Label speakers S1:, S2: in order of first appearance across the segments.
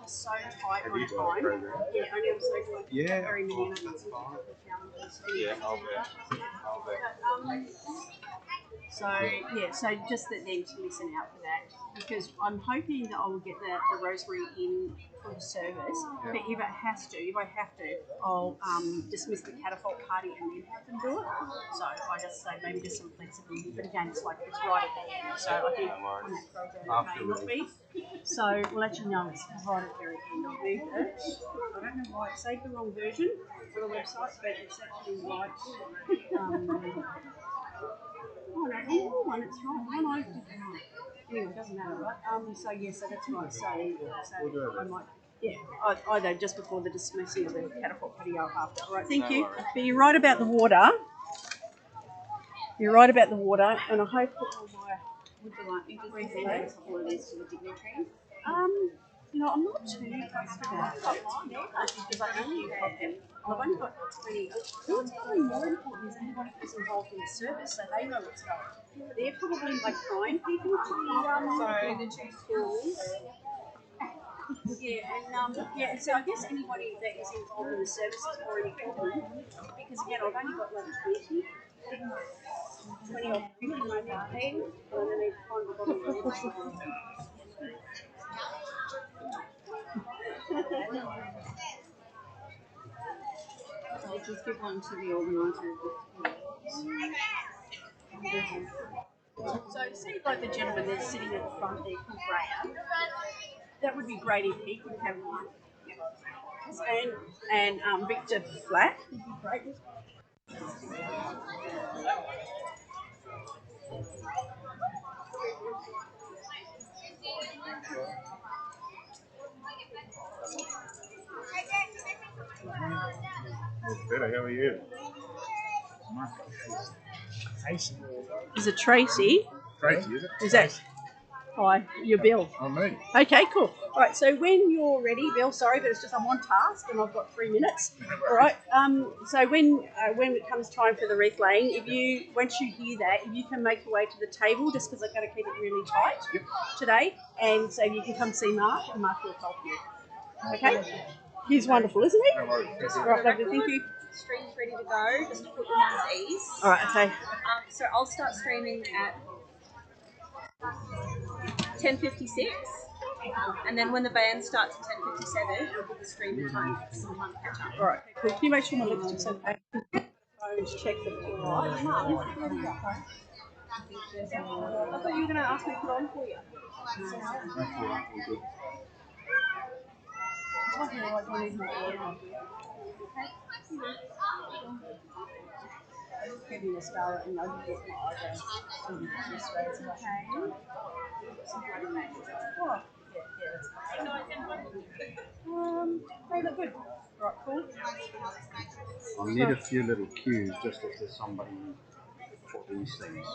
S1: so tight on time. Yeah, only I'm so very many and I've got some challenges.
S2: Yeah, I'll bet.
S1: So yeah, so just that them to listen out for that, because I'm hoping that I will get the rosary in for the service. Yeah. But if I have to, I'll dismiss the catapult party and then have them do it. So I just say maybe just some flexibility. But again, it's right at the end. So I think on that program it may not be. So we'll let you know it's right at the very end. I'll move it. I don't know why it saved the wrong version for the website, but it's actually right. Oh, no, one, it's right. One I did right. Anyway, it doesn't matter, right? So that's right. So I might, either just before the dismissing of the catapult video after. All right, thank you. But you're right about the water. And I hope that would you like me to read what it is to the dignitaries? I'm not too fussed about it because I only have. I've only got 20. What's probably more important is anybody who's involved in the service, so they know what's going on. They're probably like prime people to the two schools. So I guess anybody that is involved in the service is already covered. Because again, I've only got like 20 or 50 and I need 10, and then I need to find the bottom of I'll just give one to the organiser. So see like the gentleman that's sitting at the front there called Graham. That would be great if he could have one. And Victor Flack would be great.
S2: Better, how are you?
S1: Is it Tracy?
S2: Tracy, is it?
S1: Is that? Hi, you're Bill.
S2: I'm me.
S1: Okay, cool. All right, so when you're ready, Bill, sorry, but it's just I'm on task and I've got 3 minutes. All right, so when it comes time for the wreath laying, once you hear that, if you can make your way to the table, just because I've got to keep it really tight today, and so you can come see Mark, and Mark will help you. Okay? He's wonderful, isn't he?
S2: No worries.
S1: All right, lovely, thank you.
S3: Stream's ready to go, just to put you at ease.
S1: All right, okay.
S3: So I'll start streaming at 10:56, and then when the band starts at 10:57, it'll give the stream time some time to catch up.
S1: All right, cool. Can you make sure my lipstick's okay? Just check that it's all right.
S3: I thought you were going to ask me to put on for you.
S1: Give me a mascara and I'll get my eyebrows. They look good. Right, cool.
S4: I'll need a few little cues just if there's somebody for these things.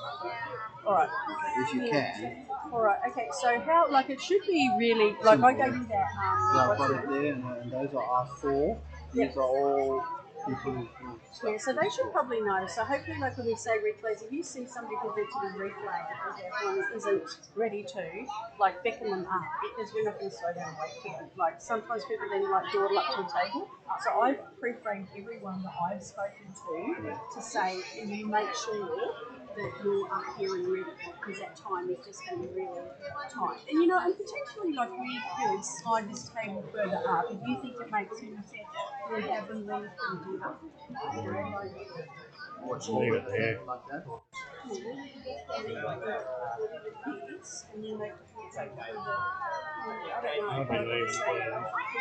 S1: Alright.
S4: If you can.
S1: Alright, okay, so how, like, it should be really, like, I gave you that,
S4: I've got it there, and those are our 4. These are all people who
S1: yeah, so they should probably know. So hopefully, like when we say replays, if you see somebody who's meant to be replayed, for example, isn't ready to, like, beckon them up, because we're not going to slow down and wait for them. Like, sometimes people then, like, dawdle up to the table. So I've pre-framed everyone that I've spoken to say, can you make sure that you're up here and ready, because that time is just going to be really tight. And and potentially, like, we could slide this table further up if you think it makes more sense. We have them leave and do that.
S4: What's leave it there? Like that?
S1: And then they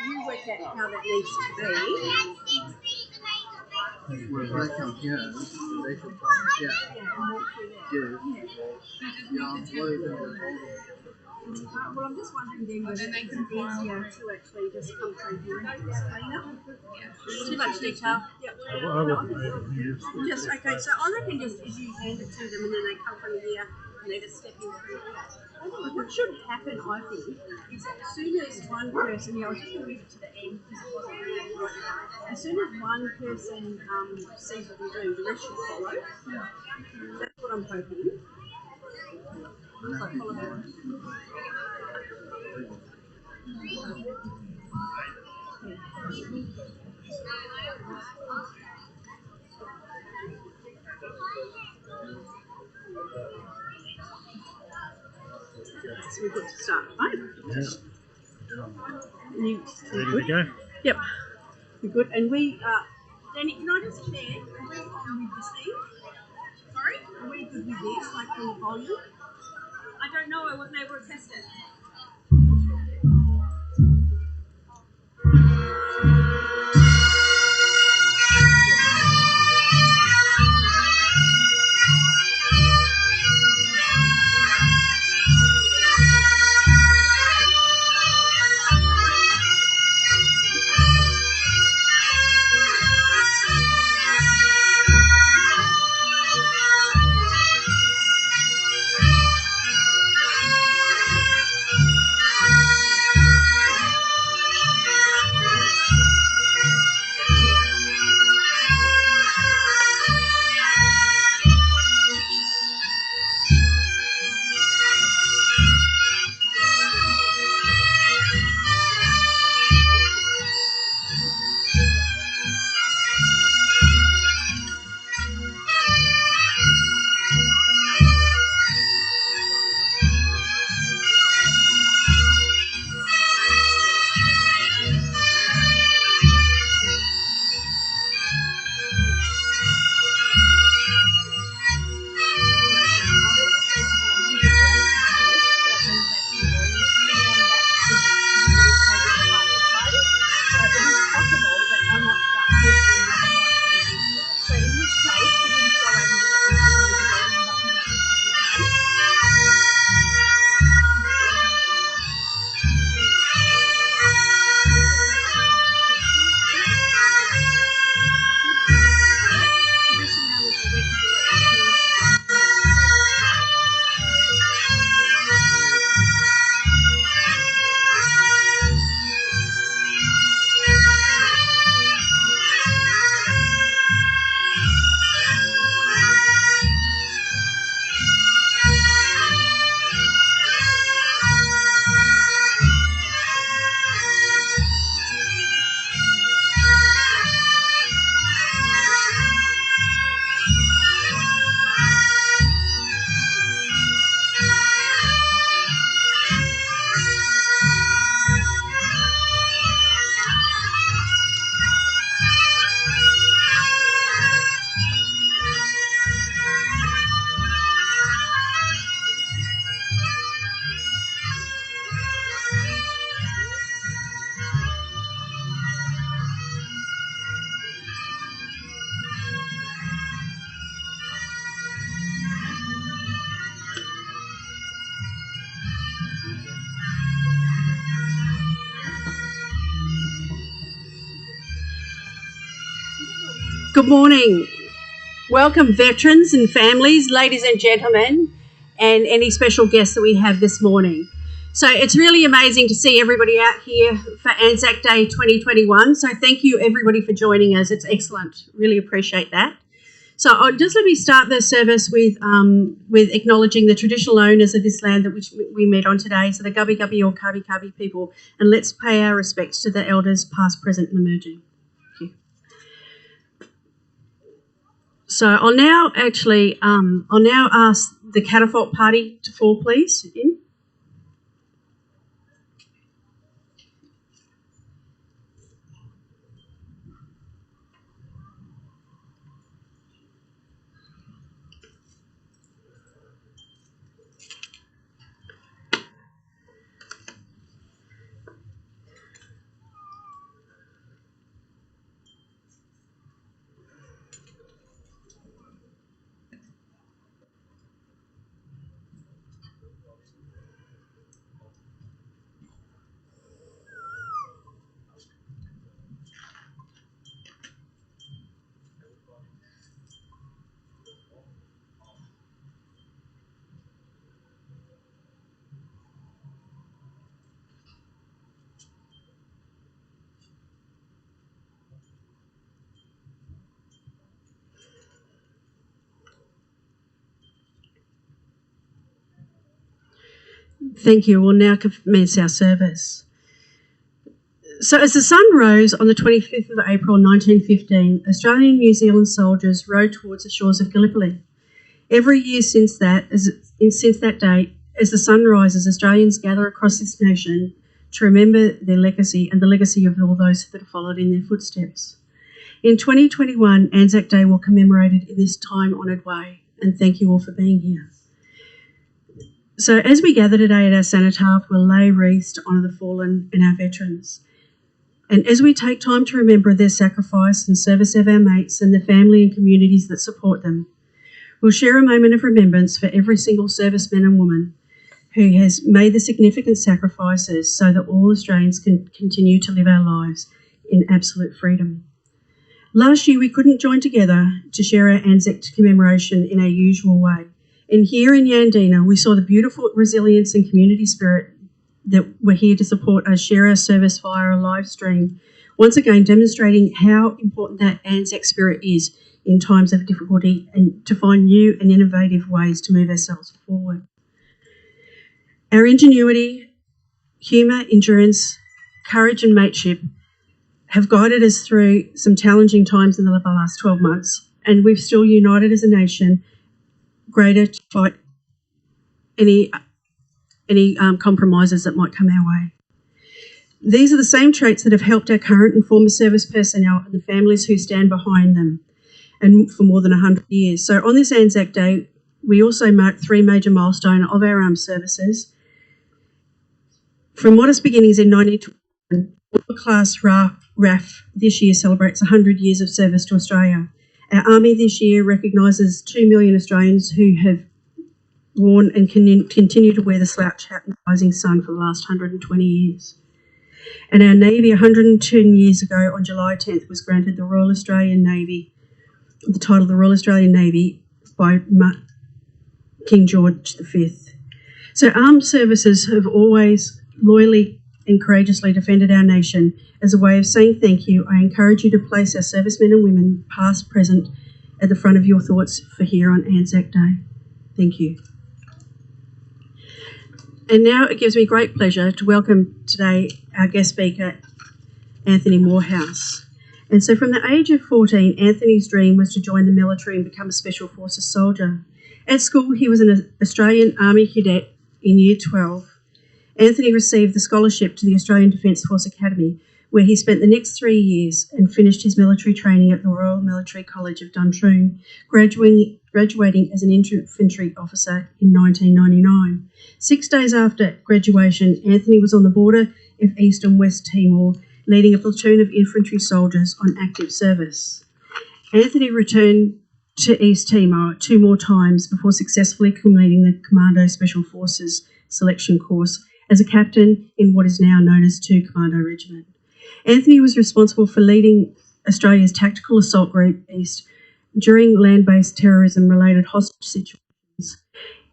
S1: you work out how that needs to be.
S4: When they come here, they should come here.
S1: Well, I'm just wondering then whether it's easier to actually just come through here and make this cleaner. Too much detail. Yep. Just okay. So I reckon just as you hand it to them and then they come from here and they just step in through here. What should happen, I think, is that as soon as one person, I was just going to move it to the end because it wasn't really right now. As soon as one person sees what we do, the rest should follow. That's what I'm hoping. So we've got to start, right?
S4: Yeah.
S1: You,
S4: Ready to go?
S1: Yep. We're good. And Danny, can I just check? Are we on with this thing? Sorry? Are we good with this, like the volume?
S3: I don't know. I wasn't able to test it.
S1: Good morning. Welcome, veterans and families, ladies and gentlemen, and any special guests that we have this morning. So it's really amazing to see everybody out here for Anzac Day 2021. So thank you, everybody, for joining us. It's excellent. Really appreciate that. So let me start the service with acknowledging the traditional owners of this land that which we met on today, so the Gubbi Gubbi or Kabi Kabi people, and let's pay our respects to the elders past, present and emerging. Thank you. So I'll now ask the catafalque party to fall, please. In. Thank you. We'll now commence our service. So as the sun rose on the 25th of April 1915, Australian and New Zealand soldiers rowed towards the shores of Gallipoli. Every year since that date, as the sun rises, Australians gather across this nation to remember their legacy and the legacy of all those that have followed in their footsteps. In 2021, Anzac Day will commemorate it in this time-honoured way, and thank you all for being here. So as we gather today at our cenotaph, we'll lay wreaths to honour the fallen and our veterans. And as we take time to remember their sacrifice and service of our mates and the family and communities that support them, we'll share a moment of remembrance for every single serviceman and woman who has made the significant sacrifices so that all Australians can continue to live our lives in absolute freedom. Last year, we couldn't join together to share our Anzac commemoration in our usual way. And here in Yandina, we saw the beautiful resilience and community spirit that we're here to support us share our service via a live stream, once again demonstrating how important that Anzac spirit is in times of difficulty and to find new and innovative ways to move ourselves forward. Our ingenuity, humour, endurance, courage and mateship have guided us through some challenging times in the last 12 months, and we've still united as a nation, greater to fight any compromises that might come our way. These are the same traits that have helped our current and former service personnel and the families who stand behind them, and for more than 100 years. So on this Anzac Day, we also mark 3 major milestones of our armed services. From modest beginnings in 1921, Class RAF this year celebrates 100 years of service to Australia. Our Army this year recognises 2 million Australians who have worn and continue to wear the slouch hat in the rising sun for the last 120 years. And our Navy, 110 years ago on July 10th, was granted the Royal Australian Navy, the title of the Royal Australian Navy by King George V. So armed services have always loyally and courageously defended our nation. As a way of saying thank you, I encourage you to place our servicemen and women, past, present, at the front of your thoughts for here on Anzac Day. Thank you. And now it gives me great pleasure to welcome today our guest speaker, Anthony Morehouse. And so from the age of 14, Anthony's dream was to join the military and become a Special Forces soldier. At school, he was an Australian Army cadet in Year 12. Anthony received the scholarship to the Australian Defence Force Academy, where he spent the next 3 years and finished his military training at the Royal Military College of Duntroon, graduating as an infantry officer in 1999. 6 days after graduation, Anthony was on the border of East and West Timor, leading a platoon of infantry soldiers on active service. Anthony returned to East Timor 2 more times before successfully completing the Commando Special Forces selection course as a captain in what is now known as 2 Commando Regiment. Anthony was responsible for leading Australia's Tactical Assault Group East during land-based terrorism-related hostage situations.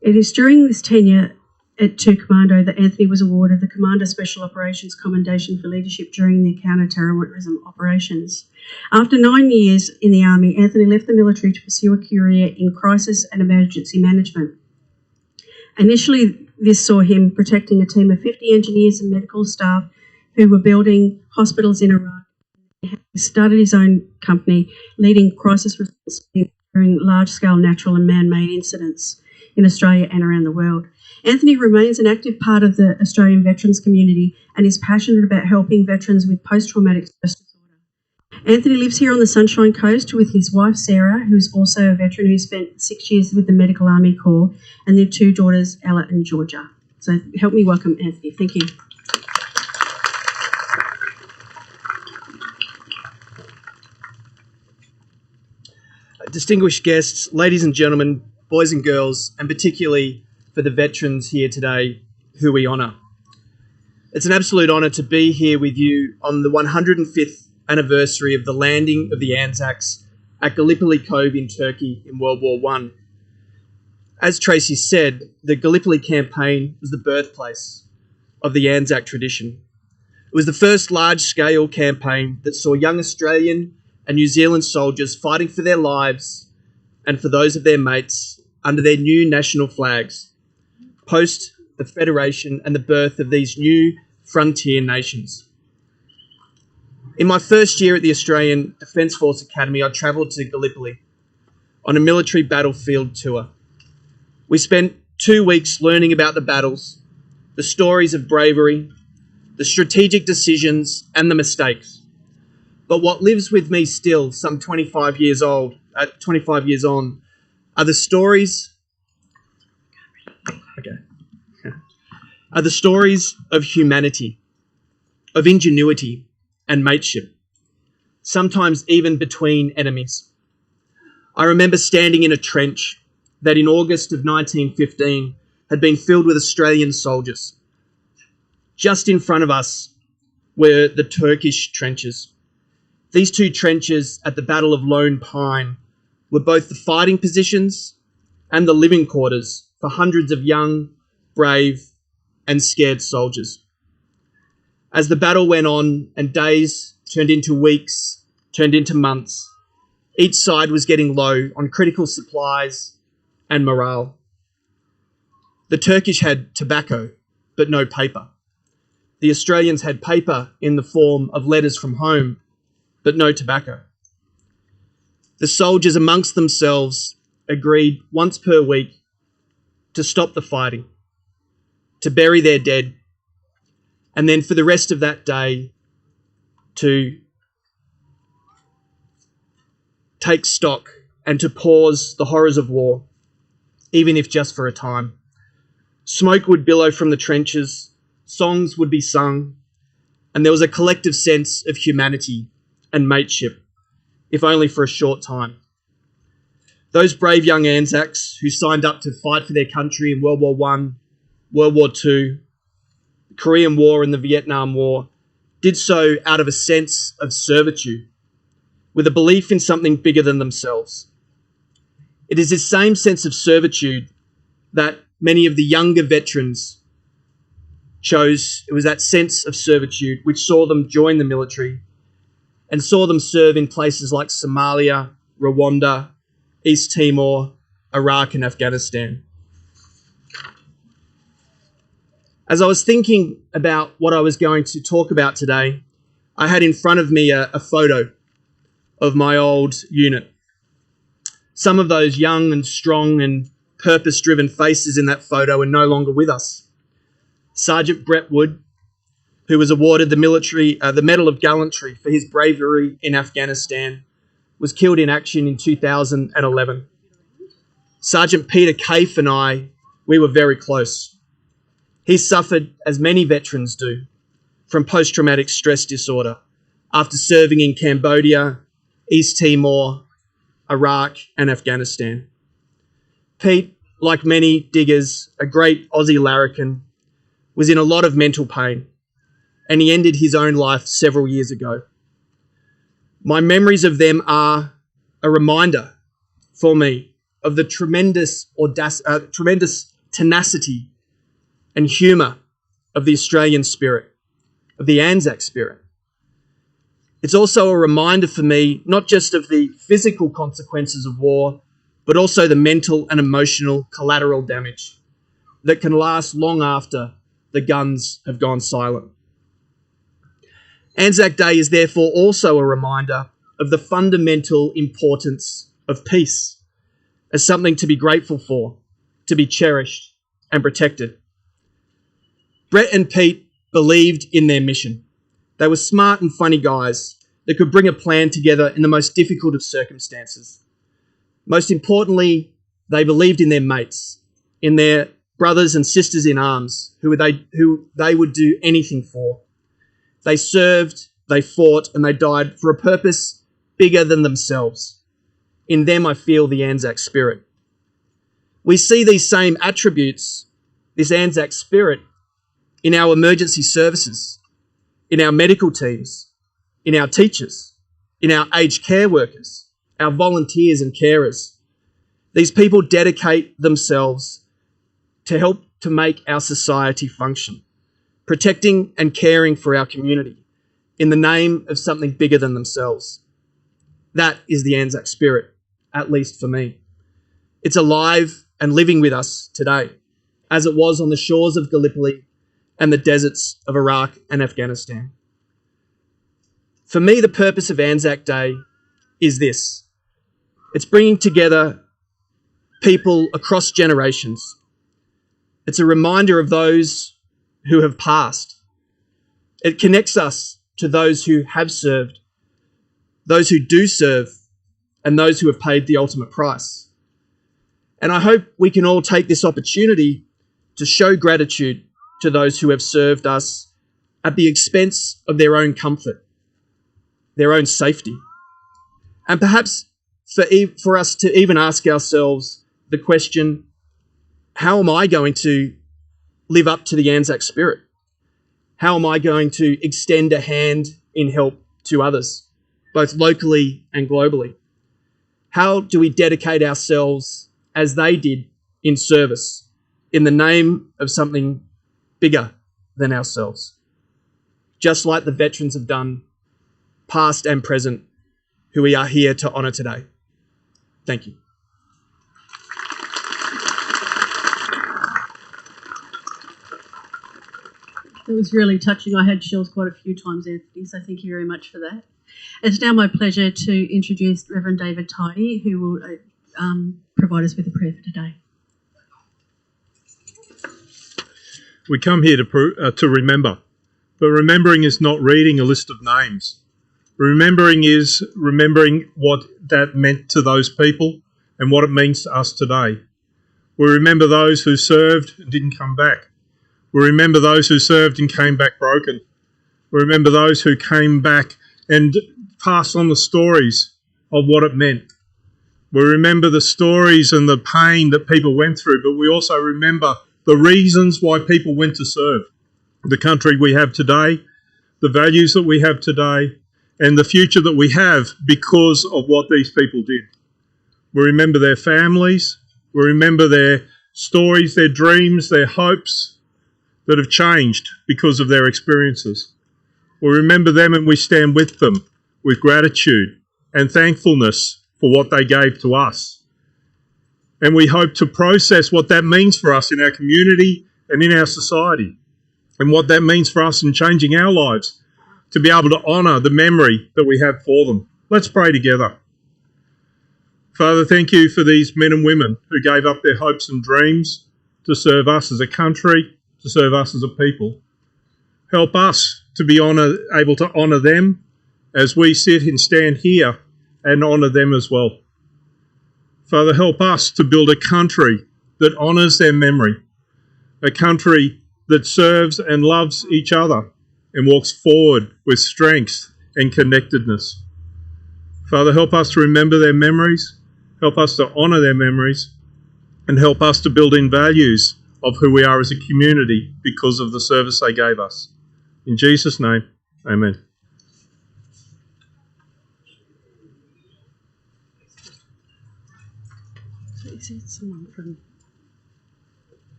S1: It is during this tenure at 2 Commando that Anthony was awarded the Commander Special Operations Commendation for leadership during their counter-terrorism operations. After 9 years in the Army, Anthony left the military to pursue a career in crisis and emergency management. Initially, this saw him protecting a team of 50 engineers and medical staff who were building hospitals in Iraq. He started his own company, leading crisis response during large-scale natural and man-made incidents in Australia and around the world. Anthony remains an active part of the Australian veterans community and is passionate about helping veterans with post-traumatic stress disorder. Anthony lives here on the Sunshine Coast with his wife Sarah, who is also a veteran who spent 6 years with the Medical Army Corps, and their 2 daughters, Ella and Georgia. So help me welcome Anthony. Thank you.
S5: Distinguished guests, ladies and gentlemen, boys and girls, and particularly for the veterans here today who we honour. It's an absolute honour to be here with you on the 105th anniversary of the landing of the Anzacs at Gallipoli Cove in Turkey in World War I. As Tracy said, the Gallipoli campaign was the birthplace of the Anzac tradition. It was the first large-scale campaign that saw young Australian and New Zealand soldiers fighting for their lives and for those of their mates under their new national flags, post the Federation and the birth of these new frontier nations. In my first year at the Australian Defence Force Academy, I travelled to Gallipoli on a military battlefield tour. We spent 2 weeks learning about the battles, the stories of bravery, the strategic decisions and the mistakes. But what lives with me still, some 25 years on, are the stories of humanity, of ingenuity and mateship, sometimes even between enemies. I remember standing in a trench that in August of 1915 had been filled with Australian soldiers. Just in front of us were the Turkish trenches. These two trenches at the Battle of Lone Pine were both the fighting positions and the living quarters for hundreds of young, brave, and scared soldiers. As the battle went on and days turned into weeks, turned into months, each side was getting low on critical supplies and morale. The Turkish had tobacco, but no paper. The Australians had paper in the form of letters from home, but no tobacco. The soldiers amongst themselves agreed once per week to stop the fighting, to bury their dead, and then for the rest of that day to take stock and to pause the horrors of war, even if just for a time. Smoke would billow from the trenches, songs would be sung, and there was a collective sense of humanity and mateship, if only for a short time. Those brave young Anzacs who signed up to fight for their country in World War I, World War II, the Korean War and the Vietnam War, did so out of a sense of servitude, with a belief in something bigger than themselves. It is this same sense of servitude that many of the younger veterans chose. It was that sense of servitude which saw them join the military and saw them serve in places like Somalia, Rwanda, East Timor, Iraq and Afghanistan. As I was thinking about what I was going to talk about today, I had in front of me a photo of my old unit. Some of those young and strong and purpose-driven faces in that photo are no longer with us. Sergeant Brett Wood, who was awarded the Medal of Gallantry for his bravery in Afghanistan, was killed in action in 2011. Sergeant Peter Caife and I, we were very close. He suffered, as many veterans do, from post-traumatic stress disorder after serving in Cambodia, East Timor, Iraq and Afghanistan. Pete, like many diggers, a great Aussie larrikin, was in a lot of mental pain, and he ended his own life several years ago. My memories of them are a reminder for me of the tremendous tenacity and humour of the Australian spirit, of the Anzac spirit. It's also a reminder for me, not just of the physical consequences of war, but also the mental and emotional collateral damage that can last long after the guns have gone silent. Anzac Day is therefore also a reminder of the fundamental importance of peace as something to be grateful for, to be cherished and protected. Brett and Pete believed in their mission. They were smart and funny guys that could bring a plan together in the most difficult of circumstances. Most importantly, they believed in their mates, in their brothers and sisters in arms, who they would do anything for. They served, they fought, and they died for a purpose bigger than themselves. In them, I feel the Anzac spirit. We see these same attributes, this Anzac spirit, in our emergency services, in our medical teams, in our teachers, in our aged care workers, our volunteers and carers. These people dedicate themselves to help to make our society function, protecting and caring for our community in the name of something bigger than themselves. That is the Anzac spirit, at least for me. It's alive and living with us today, as it was on the shores of Gallipoli and the deserts of Iraq and Afghanistan. For me, the purpose of Anzac Day is this. It's bringing together people across generations. It's a reminder of those who have passed. It connects us to those who have served, those who do serve, and those who have paid the ultimate price. And I hope we can all take this opportunity to show gratitude to those who have served us at the expense of their own comfort, their own safety. And perhaps for us to even ask ourselves the question, how am I going to live up to the Anzac spirit? How am I going to extend a hand in help to others, both locally and globally? How do we dedicate ourselves as they did in service, in the name of something bigger than ourselves? Just like the veterans have done, past and present, who we are here to honour today. Thank you.
S1: It was really touching. I had chills quite a few times, Anthony, so thank you very much for that. It's now my pleasure to introduce Reverend David Tidy, who will provide us with a prayer for today.
S6: We come here to remember, but remembering is not reading a list of names. Remembering is remembering what that meant to those people and what it means to us today. We remember those who served and didn't come back. We remember those who served and came back broken. We remember those who came back and passed on the stories of what it meant. We remember the stories and the pain that people went through, but we also remember the reasons why people went to serve. The country we have today, the values that we have today, and the future that we have because of what these people did. We remember their families. We remember their stories, their dreams, their hopes that have changed because of their experiences. We remember them and we stand with them with gratitude and thankfulness for what they gave to us. And we hope to process what that means for us in our community and in our society, and what that means for us in changing our lives, to be able to honour the memory that we have for them. Let's pray together. Father, thank you for these men and women who gave up their hopes and dreams to serve us as a country, to serve us as a people. Help us to be able to honour them as we sit and stand here and honour them as well. Father, help us to build a country that honours their memory, a country that serves and loves each other and walks forward with strength and connectedness. Father, help us to remember their memories, help us to honour their memories, and help us to build in values of who we are as a community because of the service they gave us. In Jesus' name, amen.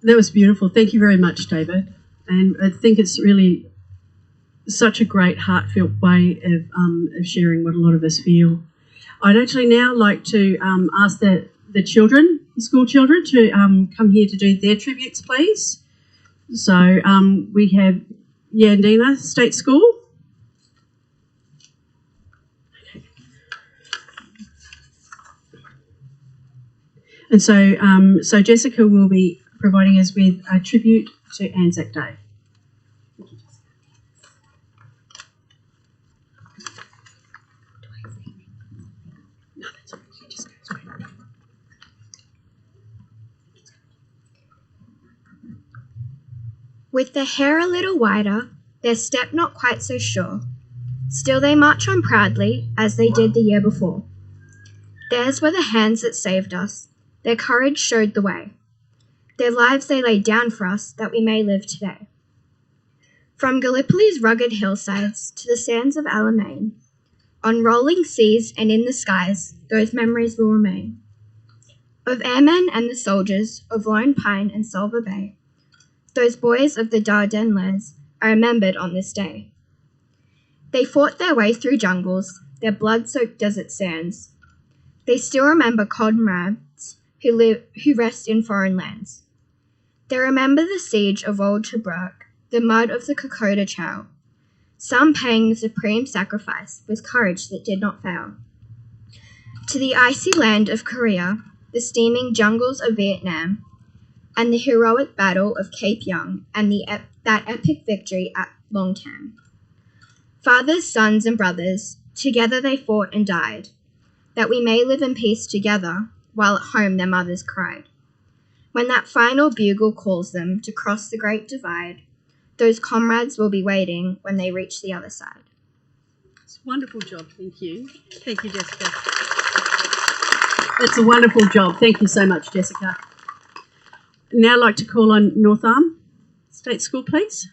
S1: That was beautiful. Thank you very much, David. And I think it's really such a great, heartfelt way of sharing what a lot of us feel. I'd actually now like to ask the children, the school children, to come here to do their tributes, please. So we have Yandina State School. And so Jessica will be providing us with a tribute to Anzac Day.
S7: With their hair a little wider, their step not quite so sure, still they march on proudly as they did the year before. Theirs were the hands that saved us, their courage showed the way. Their lives they laid down for us that we may live today. From Gallipoli's rugged hillsides to the sands of Alamein, on rolling seas and in the skies, those memories will remain. Of airmen and the soldiers of Lone Pine and Silver Bay, those boys of the Dardanelles are remembered on this day. They fought their way through jungles, their blood-soaked desert sands. They still remember comrades who rest in foreign lands. They remember the siege of old Tobruk, the mud of the Kokoda Chow, some paying the supreme sacrifice with courage that did not fail. To the icy land of Korea, the steaming jungles of Vietnam, and the heroic battle of Cape Young, and that epic victory at Long Tan. Fathers, sons, and brothers, together they fought and died, that we may live in peace together, while at home their mothers cried. When that final bugle calls them to cross the great divide, those comrades will be waiting when they reach the other side.
S1: It's a wonderful job, thank you. Thank you, Jessica. That's a wonderful job. Thank you so much, Jessica. Now I'd like to call on North Arm State School, please.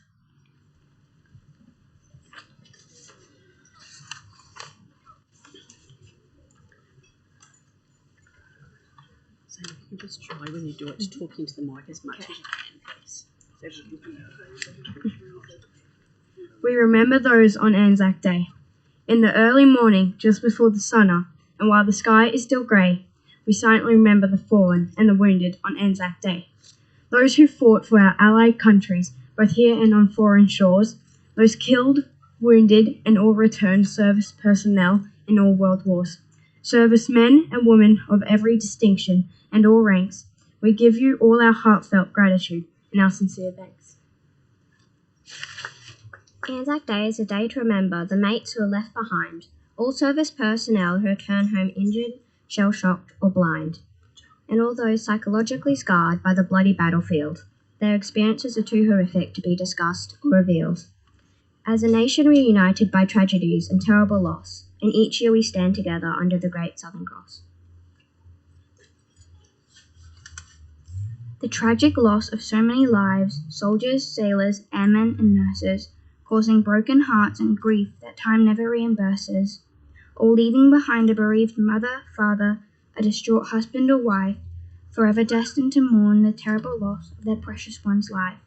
S1: So you can just try when you do it to talk into the mic as much as you can, please.
S7: We remember those on Anzac Day. In the early morning, just before the sun up, and while the sky is still grey, we silently remember the fallen and the wounded on Anzac Day. Those who fought for our allied countries, both here and on foreign shores, those killed, wounded, and all returned service personnel in all world wars. Servicemen and women of every distinction and all ranks, we give you all our heartfelt gratitude and our sincere thanks.
S8: Anzac Day is a day to remember the mates who are left behind, all service personnel who return home injured, shell-shocked, or blind, and all those psychologically scarred by the bloody battlefield. Their experiences are too horrific to be discussed or revealed. As a nation reunited by tragedies and terrible loss, and each year we stand together under the Great Southern Cross. The tragic loss of so many lives, soldiers, sailors, airmen, and nurses, causing broken hearts and grief that time never reimburses, all leaving behind a bereaved mother, father, a distraught husband or wife, forever destined to mourn the terrible loss of their precious one's life.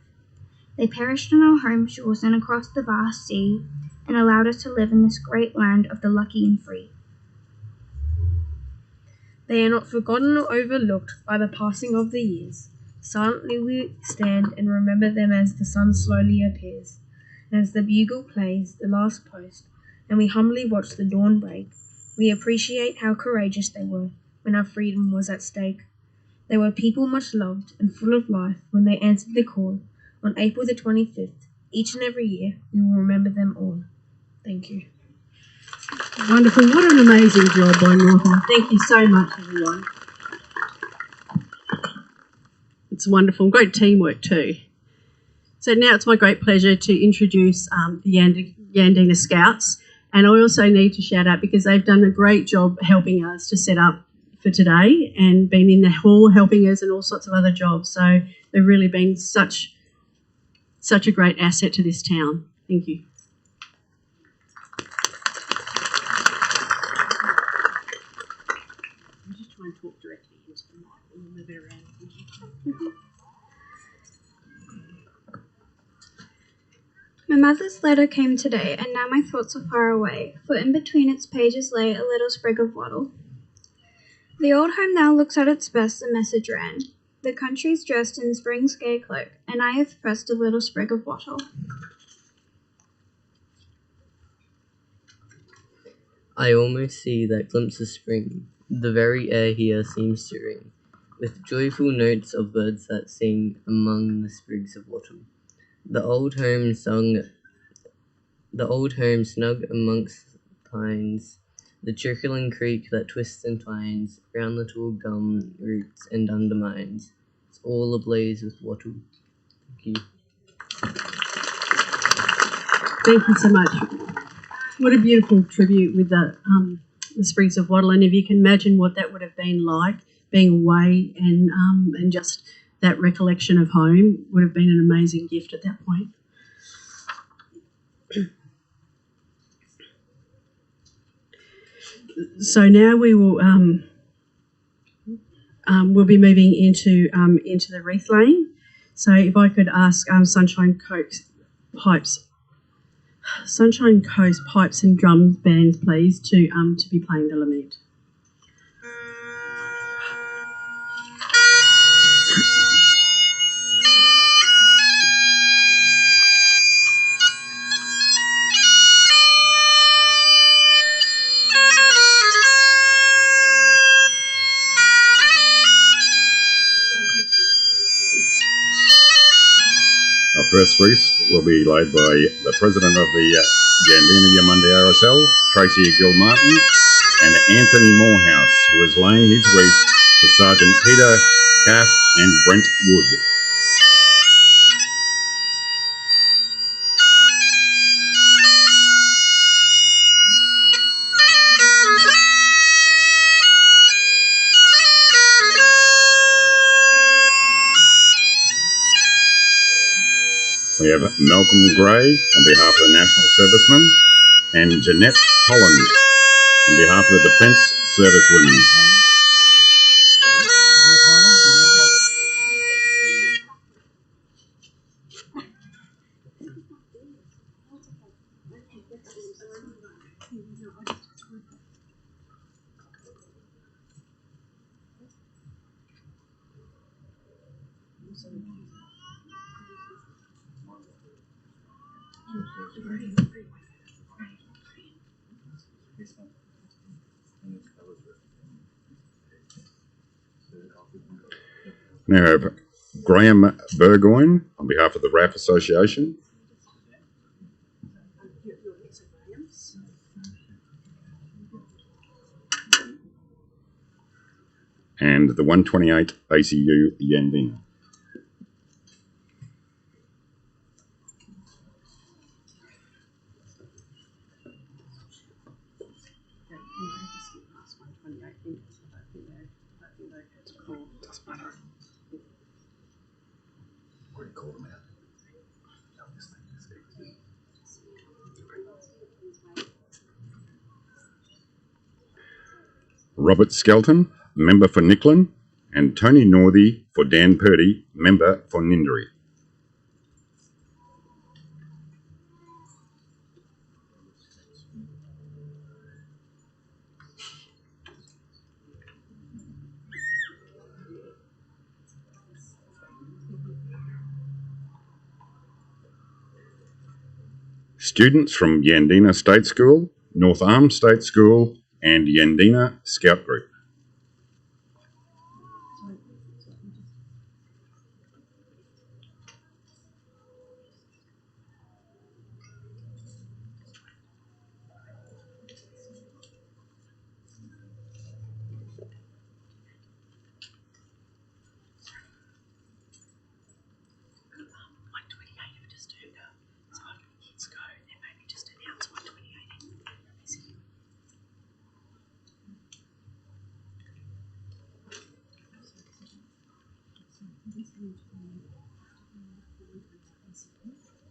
S8: They perished on our home shores and across the vast sea, and allowed us to live in this great land of the lucky and free.
S9: They are not forgotten or overlooked by the passing of the years. Silently we stand and remember them as the sun slowly appears, and as the bugle plays the last post, and we humbly watch the dawn break. We appreciate how courageous they were when our freedom was at stake. They were people much loved and full of life when they answered the call on April the 25th. Each and every year we will remember them all. Thank you.
S1: Wonderful. What an amazing job by Northern. Thank you so much, everyone. It's wonderful. Great teamwork too. So now it's my great pleasure to introduce the Yandina Scouts. And I also need to shout out because they've done a great job helping us to set up for today and been in the hall helping us and all sorts of other jobs. So they've really been such a great asset to this town. Thank you. I'll just try and talk directly into the mic and move it around.
S7: My mother's letter came today, and now my thoughts are far away, for in between its pages lay a little sprig of wattle. The old home now looks at its best, the message ran. The country's dressed in spring's gay cloak, and I have pressed a little sprig of wattle.
S10: I almost see that glimpse of spring. The very air here seems to ring with joyful notes of birds that sing among the sprigs of wattle. The old home snug amongst pines, the trickling creek that twists and twines round the tall gum roots and undermines. It's all ablaze with wattle. Thank you.
S1: Thank you so much. What a beautiful tribute with the sprigs of wattle, and if you can imagine what that would have been like, being away and just that recollection of home would have been an amazing gift at that point. So now we will we'll be moving into the wreath laying. So if I could ask Sunshine Coast Pipes and Drums bands, please, to be playing the lament.
S11: first wreath will be laid by the President of the Yandina-Eumundi RSL, Tracy Gilmartin, and Anthony Morehouse, who is laying his wreath for Sergeant Peter Caff and Brent Wood. We have Malcolm Gray on behalf of the National Servicemen and Jeanette Holland on behalf of the Defence Servicewomen. Now I have Graham Burgoyne on behalf of the RAF Association. And the 128 ACU Yandina. Robert Skelton, member for Nicklin, and Tony Northey for Dan Purdy, member for Nindri. Students from Yandina State School, North Arm State School, and Yandina Scout Group.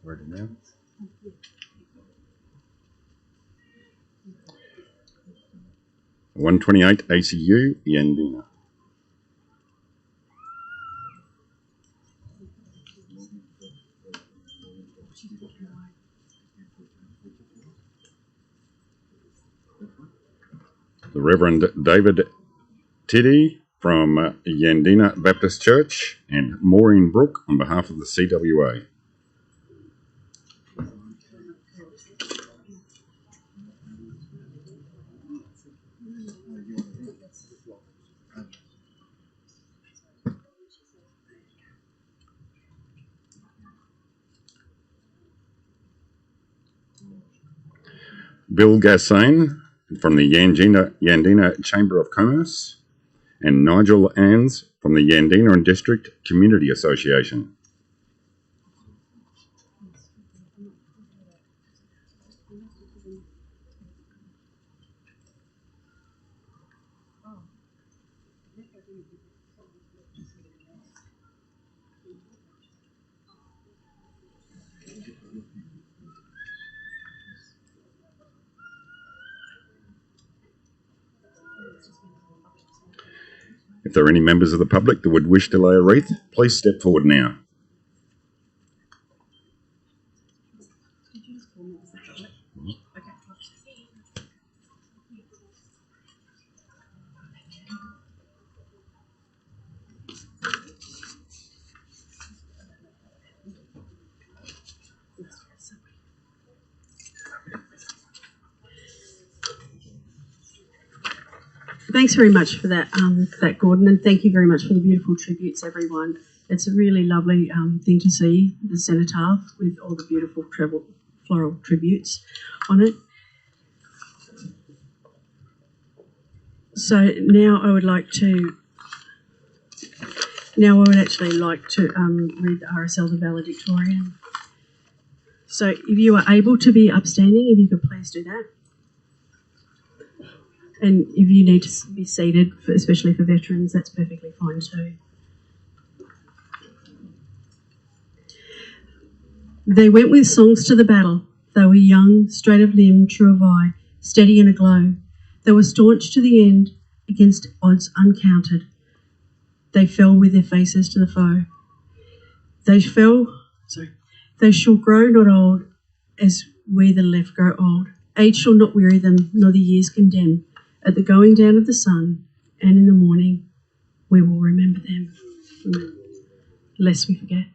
S11: Ready now? 128 ACU Yandina. The Reverend David Tiddy from Yandina Baptist Church and Maureen Brooke on behalf of the CWA. Bill Gassane from the Yandina Chamber of Commerce, and Nigel Anns from the Yandina and District Community Association. If there are any members of the public that would wish to lay a wreath, please step forward now.
S1: Thanks very much for that, Gordon, and thank you very much for the beautiful tributes, everyone. It's a really lovely thing to see, the cenotaph with all the beautiful floral tributes on it. So now I would actually like to read the RSL, the valedictorian. So if you are able to be upstanding, if you could please do that. And if you need to be seated, especially for veterans, that's perfectly fine too. They went with songs to the battle. They were young, straight of limb, true of eye, steady and aglow. They were staunch to the end, against odds uncounted. They fell with their faces to the foe. They shall grow not old, as we the left grow old. Age shall not weary them, nor the years condemn. At the going down of the sun, and in the morning, we will remember them, lest we forget.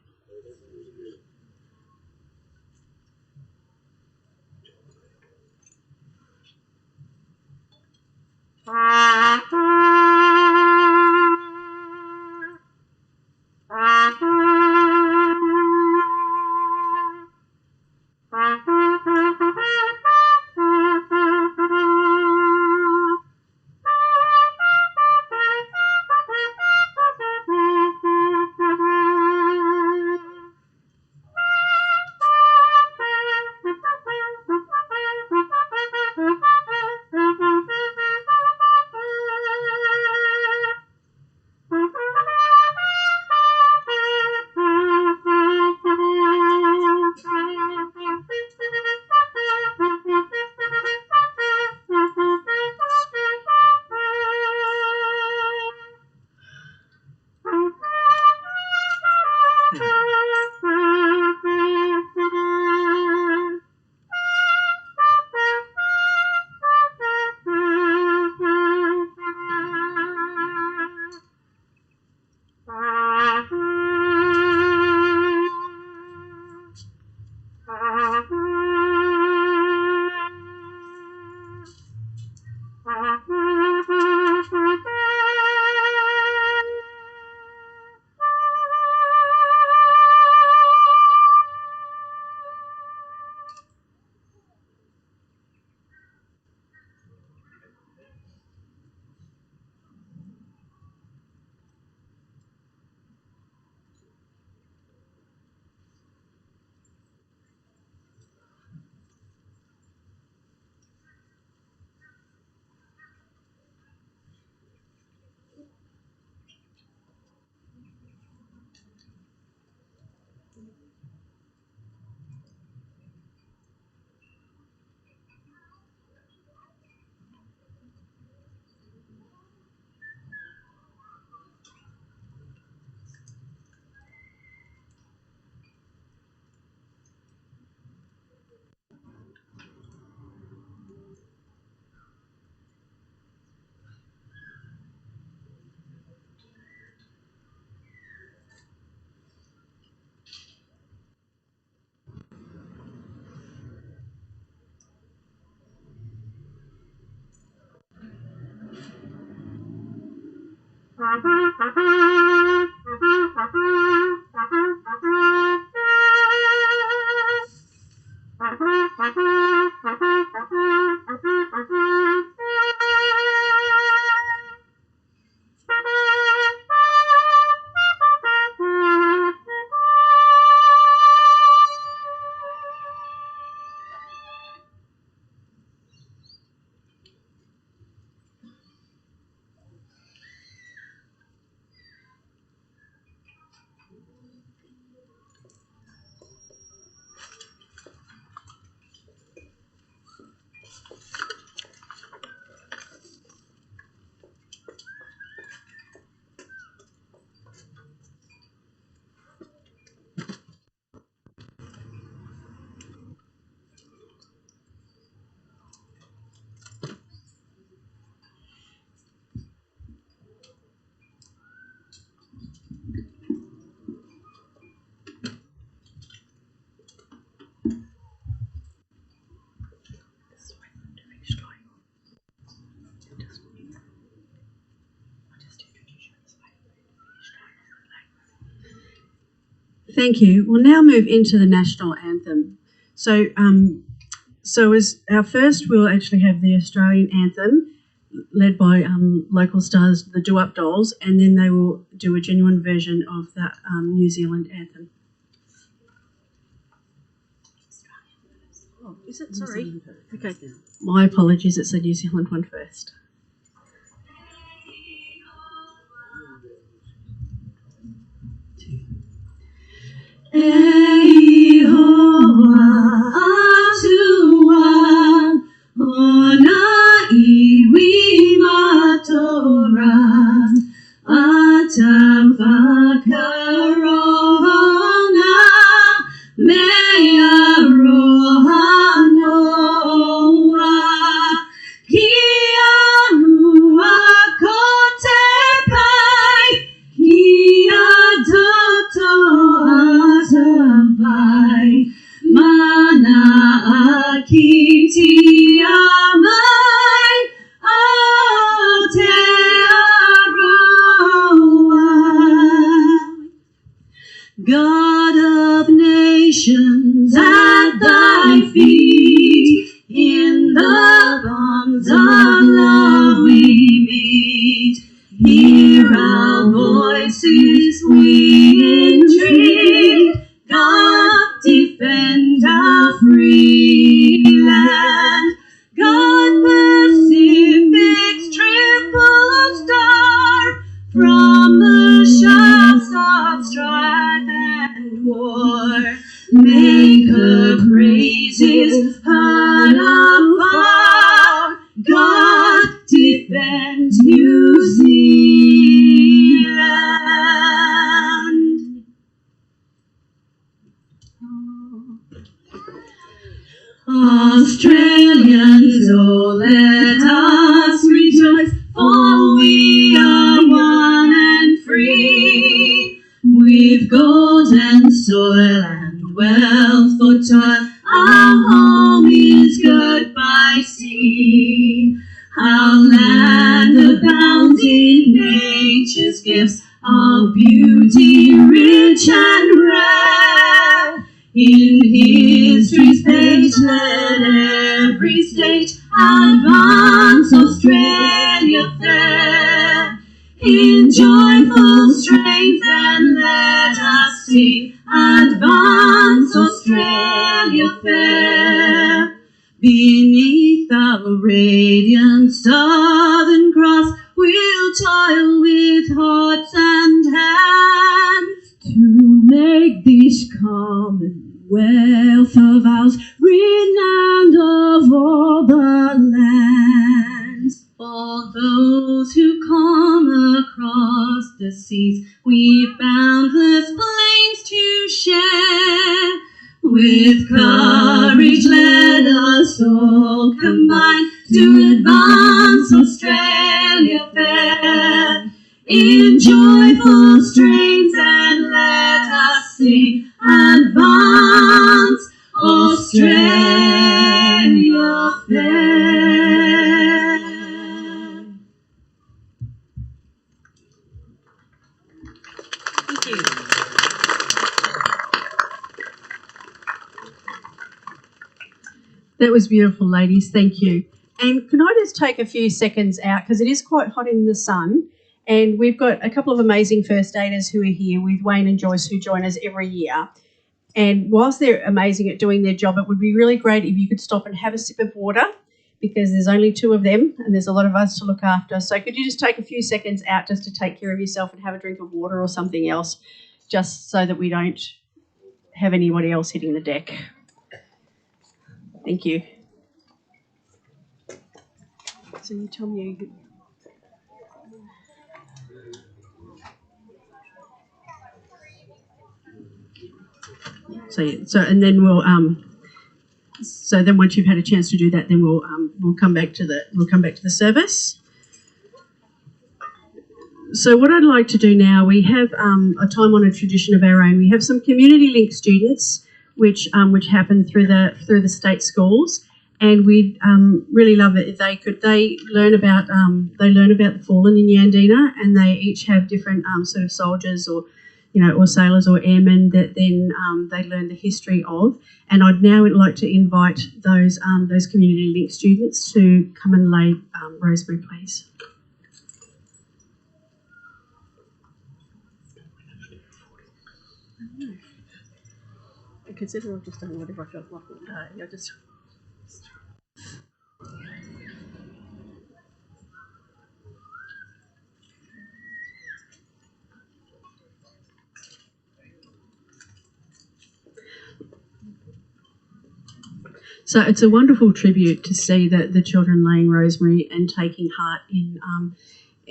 S1: Thank you. We'll now move into the national anthem. So, as our first, we'll actually have the Australian anthem, led by local stars, the Do-Up Dolls, and then they will do a genuine version of the New Zealand anthem. Oh, is it? Sorry. Okay. My apologies. It's the New Zealand one first.
S12: Ei hoa atua ona iwi matora atam whakarona mea roha noa kia rua ko te pai kia doto atapai mana akiti amai Aotearoa. God of nations, at thy feet, in the bonds of love we meet. Hear our voices, we entreat. God, defend our free land. God, Pacific's triple star, from the shafts of strife and war, make her praises heard afar. God, defend New Zealand. Australians, oh let us rejoice, for we are one and free. We've golden soil and wealth for toil, our home is good by sea. Our land abounds in nature's gifts of beauty rich and rare. In history's page let every state advance Australia fair. In joyful strains then let us sing, advance Australia fair. Beneath our radiant southern cross we'll toil with hearts and hands to make this commonwealth of ours renowned of all the lands. For those who come across the seas, we've boundless plains to share. With courage let us all combine to advance Australia fair. In joyful strains and let us sing, advance Australia fair. Thank you.
S1: That was beautiful, ladies. Thank you. And can I just take a few seconds out, because it is quite hot in the sun, and we've got a couple of amazing first aiders who are here with Wayne and Joyce, who join us every year. And whilst they're amazing at doing their job, it would be really great if you could stop and have a sip of water, because there's only two of them and there's a lot of us to look after. So could you just take a few seconds out just to take care of yourself and have a drink of water or something else, just so that we don't have anybody else hitting the deck. Thank you. So you tell me. So and then we'll so then once you've had a chance to do that, then we'll come back to the service. So what I'd like to do now, we have a time-honoured tradition of our own. We have some community link students which happen through the state schools, and we'd really love it if they learn about the fallen in Yandina, and they each have different sort of soldiers or
S12: or sailors or airmen that then they learn the history of. And I'd now like to invite those community link students to come and lay rosemary, please.
S1: I consider I've just done whatever I felt like all day. I just.
S12: So it's a wonderful tribute to see the children laying rosemary and taking heart in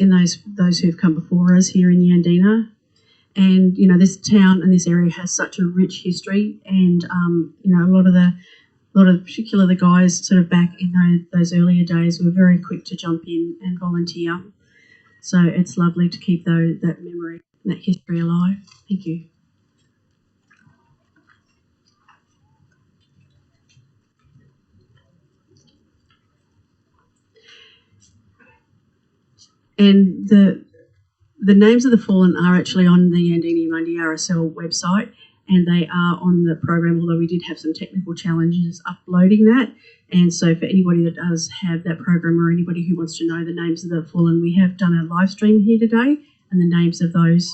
S12: those who've come before us here in Yandina. And this town and this area has such a rich history, and a lot of particularly the guys sort of back in those earlier days were very quick to jump in and volunteer. So it's lovely to keep that memory, that history alive. Thank you. And the names of the fallen are actually on the Yandina-Eumundi RSL website, and they are on the program, although we did have some technical challenges uploading that. And so for anybody that does have that program, or anybody who wants to know the names of the fallen, we have done a live stream here today, and the names of those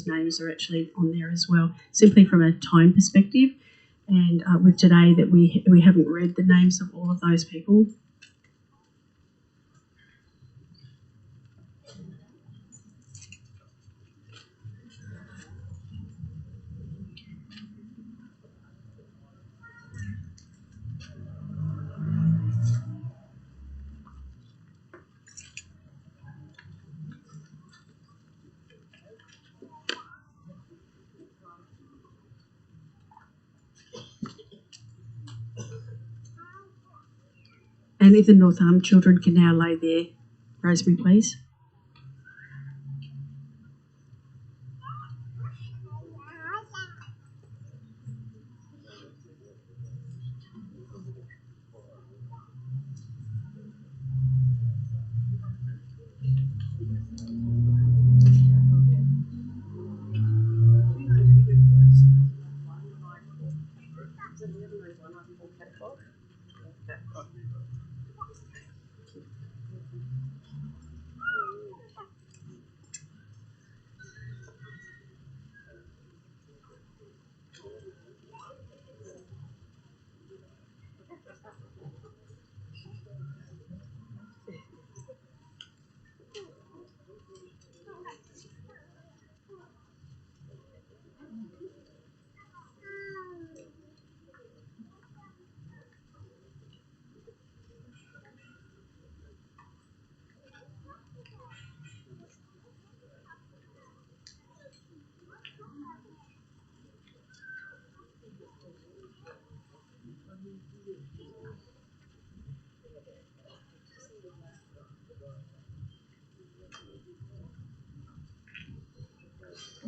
S12: names are actually on there as well, simply from a time perspective. And with today that we haven't read the names of all of those people. And if the North Arm children can now lay their rosemary, please.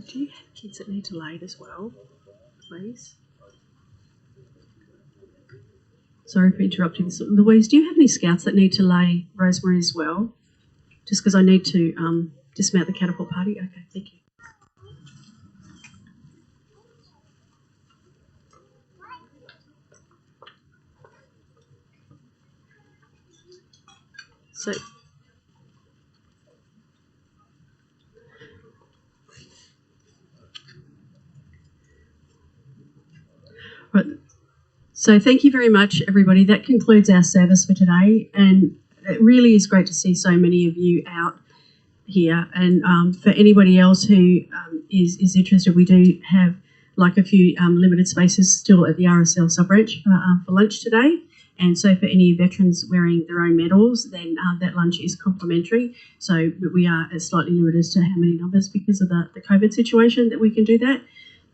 S12: Do you have kids that need to lay it as well, please? Sorry for interrupting. Louise, do you have any scouts that need to lay rosemary as well? Just because I need to dismount the catapult party. Okay, thank you. So, right. So thank you very much, everybody. That concludes our service for today, and it really is great to see so many of you out here. And for anybody else who is interested, we do have like a few limited spaces still at the RSL sub-branch for lunch today. And so for any veterans wearing their own medals, then that lunch is complimentary. So we are slightly limited as to how many numbers because of the COVID situation that we can do that.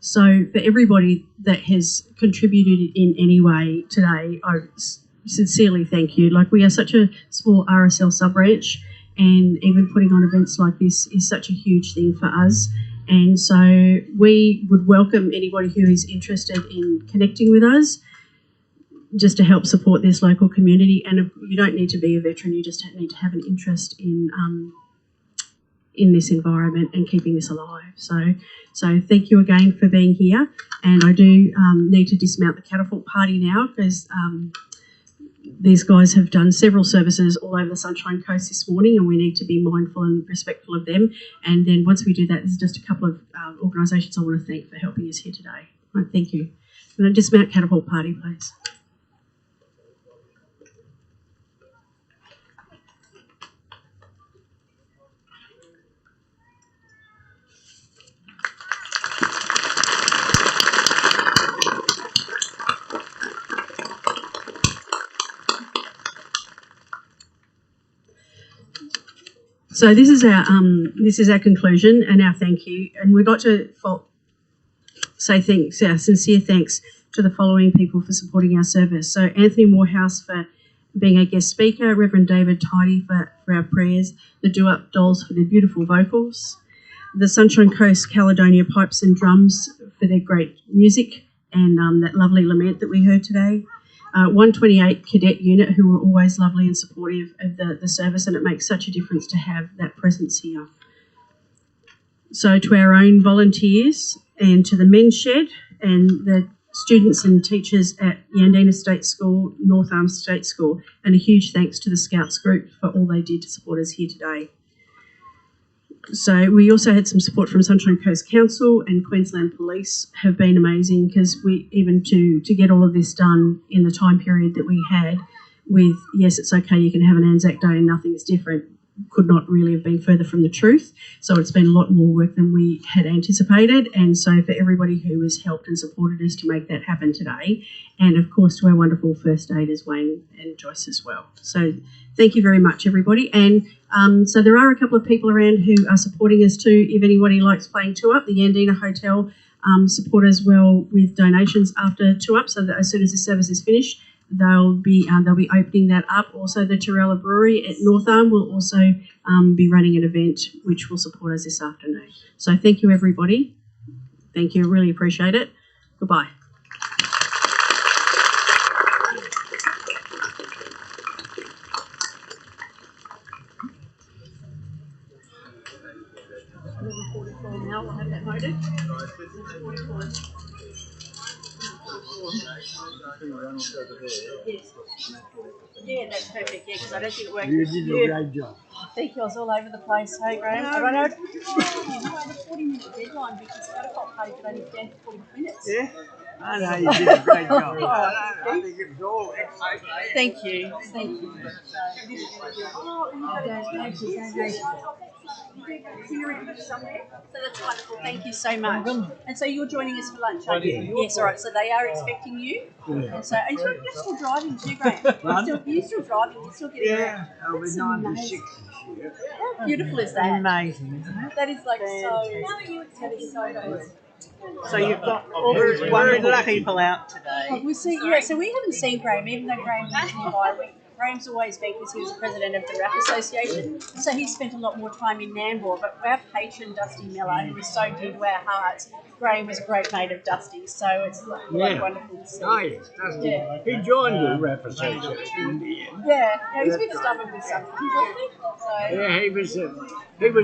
S12: So for everybody that has contributed in any way today, I sincerely thank you. Like, we are such a small RSL sub-branch, and even putting on events like this is such a huge thing for us. And so we would welcome anybody who is interested in connecting with us just to help support this local community. And you don't need to be a veteran, you just need to have an interest in in this environment and keeping this alive. So thank you again for being here. And I do need to dismount the catapult party now because these guys have done several services all over the Sunshine Coast this morning, and we need to be mindful and respectful of them. And then once we do that, there's just a couple of organisations I want to thank for helping us here today. Right, thank you. And dismount catapult party, please. So this is our conclusion and our thank you, and we'd like to say thanks, our sincere thanks to the following people for supporting our service. So Anthony Morehouse for being a guest speaker, Reverend David Tidy for our prayers, the Do-Up Dolls for their beautiful vocals, the Sunshine Coast Caledonia Pipes and Drums for their great music and that lovely lament that we heard today. 128 Cadet Unit, who were always lovely and supportive of the service, and it makes such a difference to have that presence here. So to our own volunteers and to the Men's Shed and the students and teachers at Yandina State School, North Arms State School, and a huge thanks to the Scouts group for all they did to support us here today. So we also had some support from Sunshine Coast Council, and Queensland Police have been amazing because we even to get all of this done in the time period that we had with, yes, it's okay, you can have an Anzac Day and nothing's different, could not really have been further from the truth. So it's been a lot more work than we had anticipated, and so for everybody who has helped and supported us to make that happen today, and of course to our wonderful first aiders Wayne and Joyce as well. So thank you very much, everybody. And so there are a couple of people around who are supporting us too. If anybody likes playing Two Up, the Yandina Hotel support as well with donations after Two Up, so that as soon as the service is finished, they'll be opening that up. Also, the Torella Brewery at North Arm will also be running an event which will support us this afternoon. So thank you, everybody. Thank you, really appreciate it. Goodbye. Now we'll have that noted. Yes. Yeah, that's perfect. Yeah, because I don't think it worked.
S13: You did a great job.
S12: Thank you. I was all over the place. Hey, Graham. I don't know. I had a 40-minute deadline because the catapult party could only stand for 40 minutes.
S13: Yeah? I know you did a great job. I think it was all excellent.
S12: Thank you. Thank you. Somewhere. So that's wonderful. Thank you so much. And so you're joining us for lunch, aren't you? Yes, all right. So they are expecting you.
S13: Yeah.
S12: And so, and you're still driving too, Graham. You're still driving. You're still getting around.
S13: I'll be 96 this year.
S12: How beautiful is that?
S13: Amazing, isn't it?
S12: That is like that is so good.
S13: So you've got all these wonderful people out today.
S12: We see, yeah, so we haven't seen Graham, even though Graham lives nearby. Graham's always been because he was the president of the RAF Association, so he spent a lot more time in Nambour. But our patron, Dusty Miller, who was so dear to our hearts, Graham was a great mate of Dusty's, so it's like wonderful to see.
S13: Oh, yes, Dusty. Yeah. He joined the RAF Association in the end.
S12: Yeah, he was a bit stubborn with something, wasn't he? So,
S13: yeah, he was